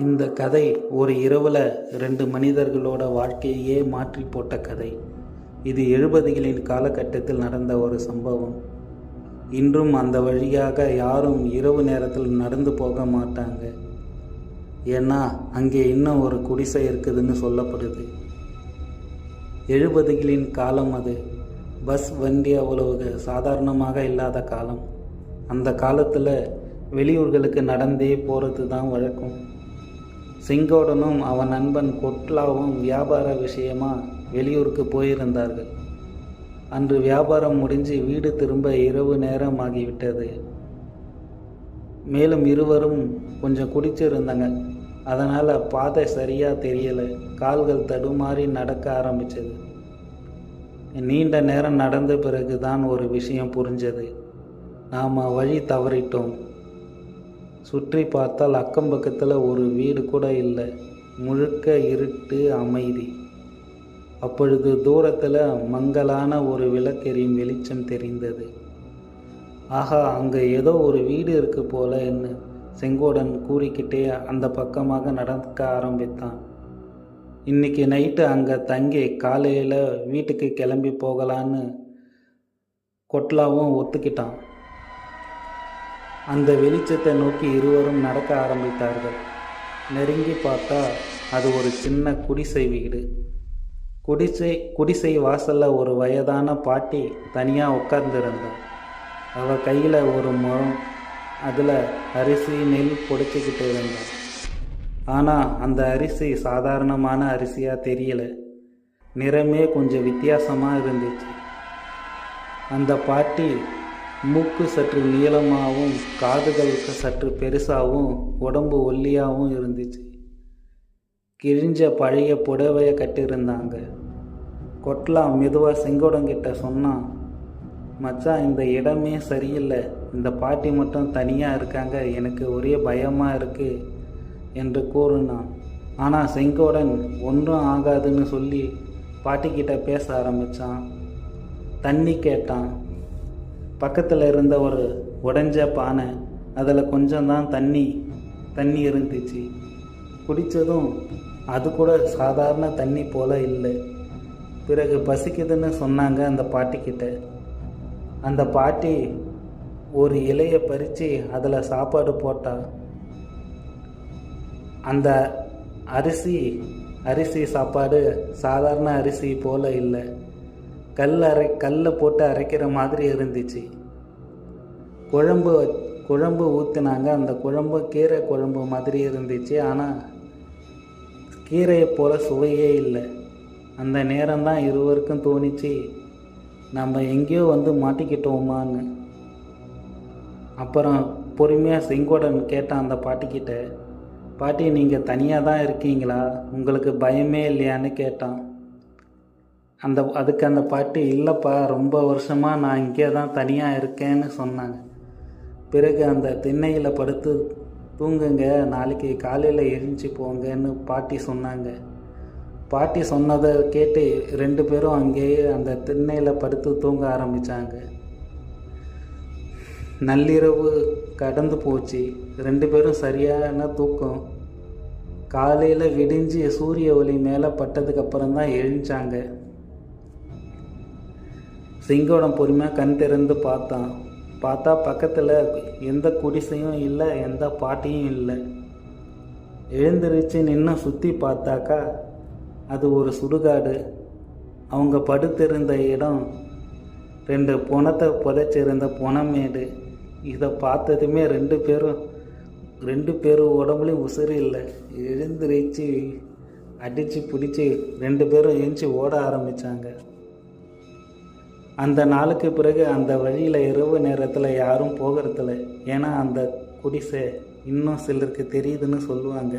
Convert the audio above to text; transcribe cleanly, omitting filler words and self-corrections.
இந்த கதை ஒரு இரவில் 2 மனிதர்களோட வாழ்க்கையே மாற்றி போட்ட கதை. இது 70களின் காலகட்டத்தில் நடந்த ஒரு சம்பவம். இன்றும் அந்த வழியாக யாரும் இரவு நேரத்தில் நடந்து போக மாட்டாங்க. ஏன்னா அங்கே இன்னும் ஒரு குடிசை இருக்குதுன்னு சொல்லப்படுது. 70களின் காலம் அது. பஸ் வண்டி அவ்வளவு சாதாரணமாக இல்லாத காலம். அந்த காலத்தில் வெளியூர்களுக்கு நடந்தே போகிறது தான் வழக்கம். செங்கோடனும் அவன் நண்பன் கொட்லாவும் வியாபார விஷயமா வெளியூருக்கு போயிருந்தார்கள். அன்று வியாபாரம் முடிஞ்சு வீடு திரும்ப இரவு நேரம் ஆகிவிட்டது. மேலும் இருவரும் கொஞ்சம் குடிச்சிருந்தாங்க. அதனால் பாதை சரியாக தெரியலை. கால்கள் தடுமாறி நடக்க ஆரம்பித்தது. நீண்ட நேரம் நடந்த பிறகு தான் ஒரு விஷயம் புரிஞ்சது. நாம் வழி தவறிட்டோம். சுற்றி பார்த்தால் அக்கம் பக்கத்தில் ஒரு வீடு கூட இல்லை. முழுக்க இருட்டு, அமைதி. அப்பொழுது தூரத்தில் மங்கலான ஒரு விளக்கெரியும் வெளிச்சம் தெரிந்தது. ஆஹா, அங்கே ஏதோ ஒரு வீடு இருக்கு போல என்று செங்கோடன் கூறிக்கிட்டே அந்த பக்கமாக நடக்க ஆரம்பித்தான். இன்னைக்கு நைட்டு அங்கே தங்கி காலையில் வீட்டுக்கு கிளம்பி போகலான்னு கொட்லாவும் ஒத்துக்கிட்டான். அந்த வெளிச்சத்தை நோக்கி இருவரும் நடக்க ஆரம்பித்தார்கள். நெருங்கி பார்த்தா அது ஒரு சின்ன குடிசை வீடு. குடிசை வாசலில் ஒரு வயதான பாட்டி தனியாக உட்கார்ந்துருந்தாள். அவள் கையில் ஒரு முறம், அதில் அரிசி நெல் பொடிச்சிக்கிட்டு இருந்தாள். ஆனால் அந்த அரிசி சாதாரணமான அரிசியாக தெரியலை. நிறமே கொஞ்சம் வித்தியாசமாக இருந்துச்சு. அந்த பாட்டி மூக்கு சற்று நீளமாகவும் காதுகளுக்கு சற்று பெருசாகவும் உடம்பு ஒல்லியாகவும் இருந்துச்சு. கிழிஞ்ச பழைய புடவையை கட்டியிருந்தாங்க. கொட்லா மெதுவாக செங்கோடங்கிட்ட சொன்னான், மச்சான், இந்த இடமே சரியில்லை. இந்த பாட்டி மட்டும் தனியாக இருக்காங்க. எனக்கு ஒரே பயமாக இருக்கு என்று கூறினான். ஆனால் செங்கோடன் ஒன்றும் ஆகாதுன்னு சொல்லி பாட்டிக்கிட்ட பேச ஆரம்பித்தான். தண்ணி கேட்டான். பக்கத்தில் இருந்த ஒரு உடைஞ்ச பானை, அதில் கொஞ்சம்தான் தண்ணி இருந்துச்சு. குடித்ததும் அது கூட சாதாரண தண்ணி போல் இல்லை. பிறகு பசிக்குதுன்னு சொன்னாங்க அந்த பாட்டிக்கிட்ட. அந்த பாட்டி ஒரு இலையை பறித்து அதில் சாப்பாடு போட்டா. அந்த அரிசி சாப்பாடு சாதாரண அரிசி போல் இல்லை. கல்லை போட்டு அரைக்கிற மாதிரி இருந்துச்சு. குழம்பு ஊற்றினாங்க. அந்த குழம்பு கீரை குழம்பு மாதிரி இருந்துச்சு. ஆனால் கீரையை போல் சுவையே இல்லை. அந்த நேரம்தான் இருவருக்கும் தோணிச்சு, நம்ம எங்கேயோ வந்து மாட்டிக்கிட்டோமான்னு. அப்புறம் பொறுமையாக செங்கோடன் கேட்டான் அந்த பாட்டிக்கிட்ட, பாட்டி, நீங்கள் தனியாக தான் இருக்கீங்களா? உங்களுக்கு பயமே இல்லையான்னு கேட்டான். அதுக்கு அந்த பாட்டி, இல்லைப்பா, ரொம்ப வருஷமாக நான் இங்கே தான் தனியாக இருக்கேன்னு சொன்னாங்க. பிறகு அந்த திண்ணையில் படுத்து தூங்குங்க, நாளைக்கு காலையில் எழுந்துச்சி போங்கன்னு பாட்டி சொன்னாங்க. பாட்டி சொன்னதை கேட்டு 2 பேரும் அங்கேயே அந்த திண்ணையில் படுத்து தூங்க ஆரம்பித்தாங்க. நள்ளிரவு கடந்து போச்சு. 2 பேரும் சரியான தூக்கம். காலையில் விடிஞ்சு சூரிய ஒளி மேலே பட்டதுக்கப்புறம் தான் எழுந்தாங்க. செங்கோடம் பொறுமையாக கண் திறந்து பார்த்தா பக்கத்தில் எந்த குடிசையும் இல்லை, எந்த பாட்டியும் இல்லை. எழுந்திருச்சு நின்று சுற்றி பார்த்தாக்கா அது ஒரு சுடுகாடு. அவங்க படுத்திருந்த இடம் 2 பொணத்தை புதைச்சிருந்த பொணமேடு. இதை பார்த்ததுமே 2 பேரும் உடம்புலையும் உசுறு இல்லை. எழுந்திருச்சு அடித்து பிடிச்சி 2 பேரும் எழுந்துச்சி ஓட ஆரம்பித்தாங்க. அந்த நாளுக்கு பிறகு அந்த வழியில் இரவு நேரத்தில் யாரும் போகிறதில்ல. ஏன்னா அந்த குடிசை இன்னும் சிலருக்கு தெரியுதுன்னு சொல்லுவாங்க.